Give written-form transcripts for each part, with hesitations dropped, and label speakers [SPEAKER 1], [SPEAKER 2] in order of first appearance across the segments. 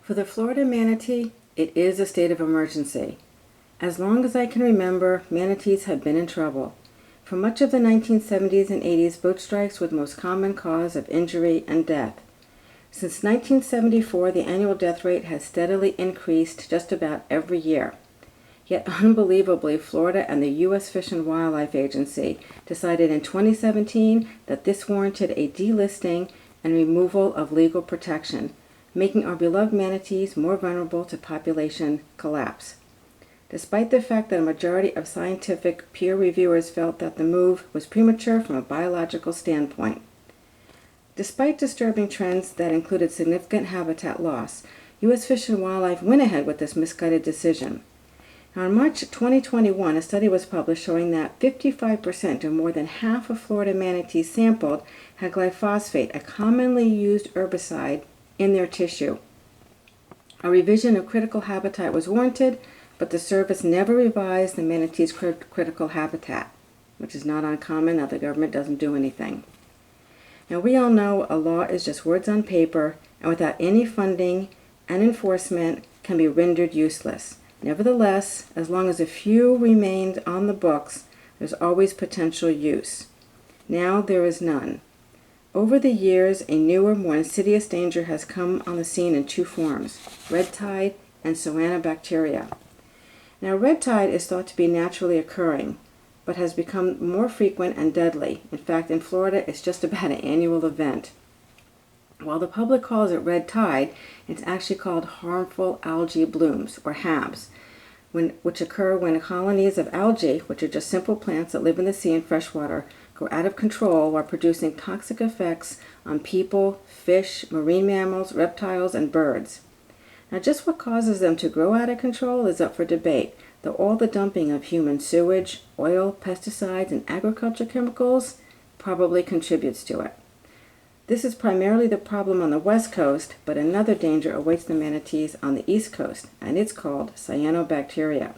[SPEAKER 1] For the Florida manatee, it is a state of emergency. As long as I can remember, manatees have been in trouble. For much of the 1970s and 80s, boat strikes were the most common cause of injury and death. Since 1974, the annual death rate has steadily increased just about every year. Yet unbelievably, Florida and the U.S. Fish and Wildlife Agency decided in 2017 that this warranted a delisting and removal of legal protection, making our beloved manatees more vulnerable to population collapse. Despite the fact that a majority of scientific peer reviewers felt that the move was premature from a biological standpoint. Despite disturbing trends that included significant habitat loss, U.S. Fish and Wildlife went ahead with this misguided decision. Now, in March 2021, a study was published showing that 55% or more than half of Florida manatees sampled had glyphosate, a commonly used herbicide, in their tissue. A revision of critical habitat was warranted, but the service never revised the manatee's critical habitat, which is not uncommon that the government doesn't do anything. Now, we all know a law is just words on paper, and without any funding and enforcement can be rendered useless. Nevertheless, as long as a few remained on the books, there's always potential use. Now there is none. Over the years, a newer, more insidious danger has come on the scene in two forms: red tide and cyanobacteria. Now, red tide is thought to be naturally occurring, but has become more frequent and deadly. In fact, in Florida, it's just about an annual event. While the public calls it red tide, it's actually called harmful algae blooms, or HABs, which occur when colonies of algae, which are just simple plants that live in the sea and freshwater, go out of control while producing toxic effects on people, fish, marine mammals, reptiles, and birds. Now, just what causes them to grow out of control is up for debate, though all the dumping of human sewage, oil, pesticides, and agriculture chemicals probably contributes to it. This is primarily the problem on the West Coast, but another danger awaits the manatees on the East Coast, and it's called cyanobacteria.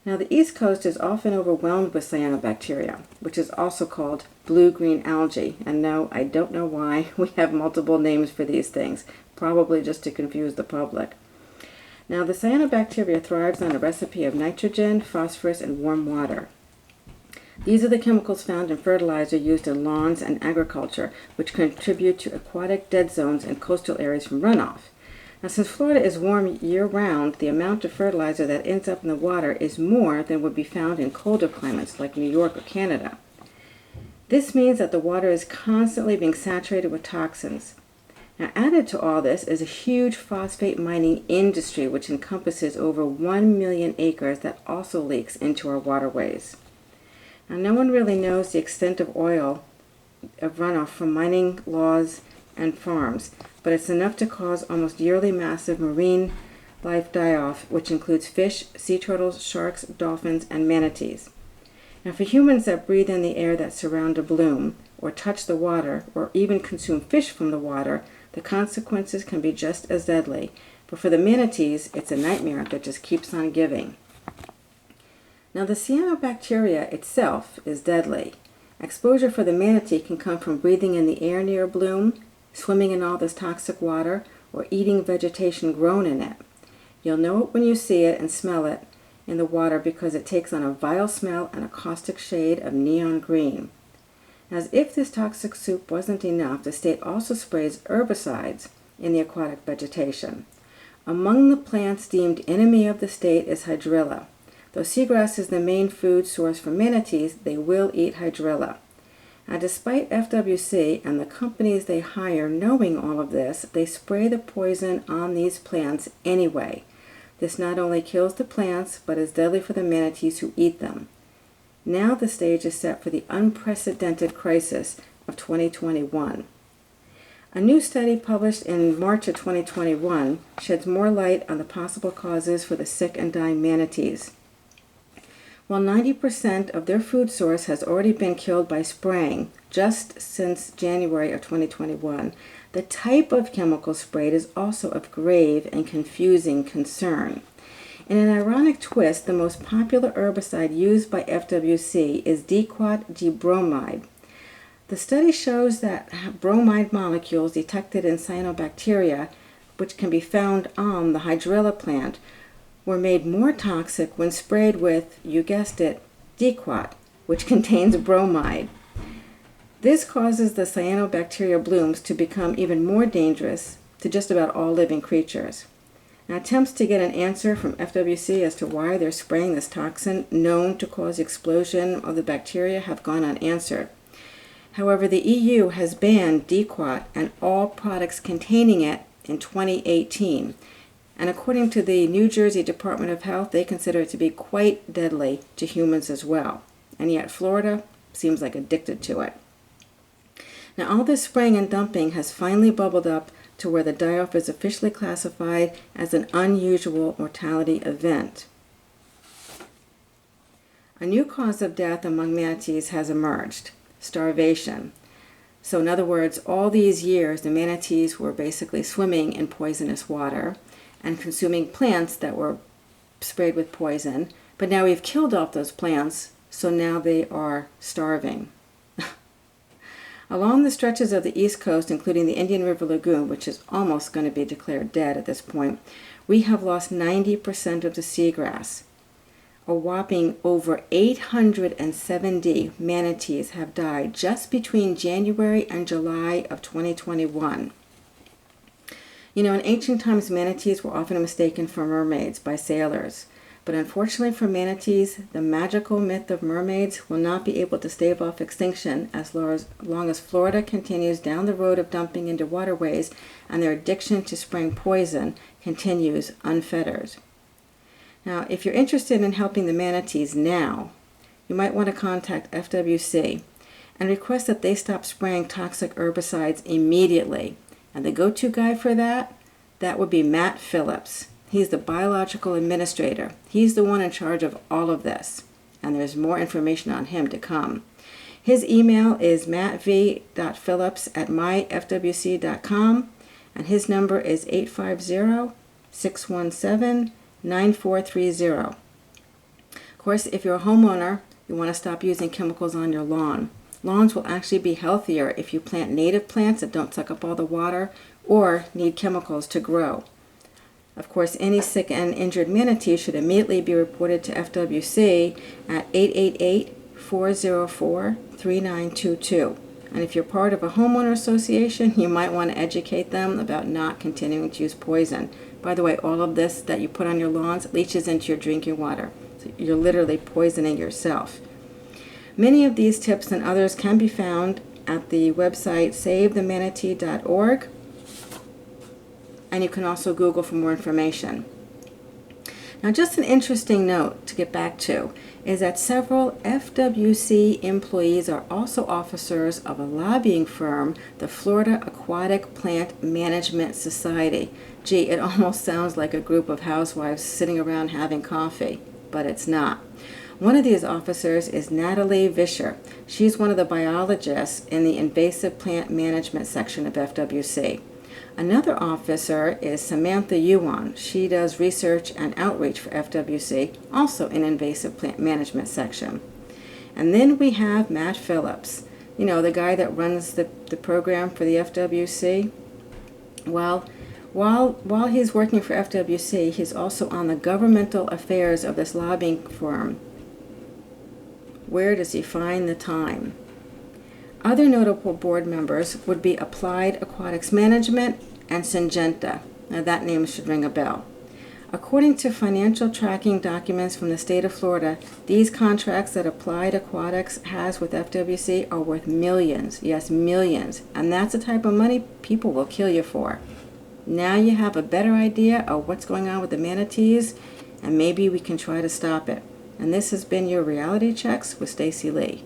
[SPEAKER 1] Now, the East Coast is often overwhelmed with cyanobacteria, which is also called blue-green algae. And no, I don't know why we have multiple names for these things, probably just to confuse the public. Now, the cyanobacteria thrives on a recipe of nitrogen, phosphorus, and warm water. These are the chemicals found in fertilizer used in lawns and agriculture, which contribute to aquatic dead zones in coastal areas from runoff. Now, since Florida is warm year-round, the amount of fertilizer that ends up in the water is more than would be found in colder climates like New York or Canada. This means that the water is constantly being saturated with toxins. Now, added to all this is a huge phosphate mining industry which encompasses over 1 million acres that also leaks into our waterways. Now, no one really knows the extent of oil of runoff from mining laws and farms, but it's enough to cause almost yearly massive marine life die-off, which includes fish, sea turtles, sharks, dolphins, and manatees. Now, for humans that breathe in the air that surround a bloom, or touch the water, or even consume fish from the water, the consequences can be just as deadly. But for the manatees, it's a nightmare that just keeps on giving. Now, the cyanobacteria itself is deadly. Exposure for the manatee can come from breathing in the air near a bloom, swimming in all this toxic water, or eating vegetation grown in it. You'll know it when you see it and smell it in the water because it takes on a vile smell and a caustic shade of neon green. As if this toxic soup wasn't enough, the state also sprays herbicides in the aquatic vegetation. Among the plants deemed enemy of the state is hydrilla. Though seagrass is the main food source for manatees, they will eat hydrilla. Now, despite FWC and the companies they hire knowing all of this, they spray the poison on these plants anyway. This not only kills the plants, but is deadly for the manatees who eat them. Now the stage is set for the unprecedented crisis of 2021. A new study published in March of 2021 sheds more light on the possible causes for the sick and dying manatees. While 90% of their food source has already been killed by spraying just since January of 2021, the type of chemical sprayed is also of grave and confusing concern. In an ironic twist, the most popular herbicide used by FWC is diquat dibromide. The study shows that bromide molecules detected in cyanobacteria which can be found on the hydrilla plant, were made more toxic when sprayed with, you guessed it, Dequat, which contains bromide. This causes the cyanobacteria blooms to become even more dangerous to just about all living creatures. Now, attempts to get an answer from FWC as to why they're spraying this toxin known to cause the explosion of the bacteria have gone unanswered. However, the EU has banned Dequat and all products containing it in 2018. And according to the New Jersey Department of Health, they consider it to be quite deadly to humans as well. And yet Florida seems like addicted to it. Now, all this spraying and dumping has finally bubbled up to where the die-off is officially classified as an unusual mortality event. A new cause of death among manatees has emerged: starvation. So in other words, all these years the manatees were basically swimming in poisonous water and consuming plants that were sprayed with poison, but now we've killed off those plants, so now they are starving. Along the stretches of the East Coast, including the Indian River Lagoon, which is almost going to be declared dead at this point, we have lost 90% of the seagrass. A whopping over 870 manatees have died just between January and July of 2021. You know, in ancient times, manatees were often mistaken for mermaids by sailors. But unfortunately for manatees, the magical myth of mermaids will not be able to stave off extinction as long as Florida continues down the road of dumping into waterways and their addiction to spraying poison continues unfettered. Now, if you're interested in helping the manatees now, you might want to contact FWC and request that they stop spraying toxic herbicides immediately. And the go-to guy for that would be Matt Phillips. He's the biological administrator. He's the one in charge of all of this. And there's more information on him to come. His email is mattv.phillips@myfwc.com, and his number is 850-617-9430. Of course, if you're a homeowner, you want to stop using chemicals on your lawn. Lawns will actually be healthier if you plant native plants that don't suck up all the water or need chemicals to grow. Of course, any sick and injured manatee should immediately be reported to FWC at 888-404-3922. And if you're part of a homeowner association, you might want to educate them about not continuing to use poison. By the way, all of this that you put on your lawns leaches into your drinking water. So you're literally poisoning yourself. Many of these tips and others can be found at the website savethemanatee.org. And you can also Google for more information. Now, just an interesting note to get back to is that several FWC employees are also officers of a lobbying firm, the Florida Aquatic Plant Management Society. Gee, it almost sounds like a group of housewives sitting around having coffee, but it's not. One of these officers is Natalie Vischer. She's one of the biologists in the invasive plant management section of FWC. Another officer is Samantha Yuan. She does research and outreach for FWC, also in invasive plant management section. And then we have Matt Phillips, you know, the guy that runs the program for the FWC. Well, while he's working for FWC, he's also on the governmental affairs of this lobbying firm. Where does he find the time? Other notable board members would be Applied Aquatics Management and Syngenta. Now that name should ring a bell. According to financial tracking documents from the state of Florida, these contracts that Applied Aquatics has with FWC are worth millions. Yes, millions. And that's the type of money people will kill you for. Now you have a better idea of what's going on with the manatees, and maybe we can try to stop it. And this has been your Reality Checks with Staci-lee.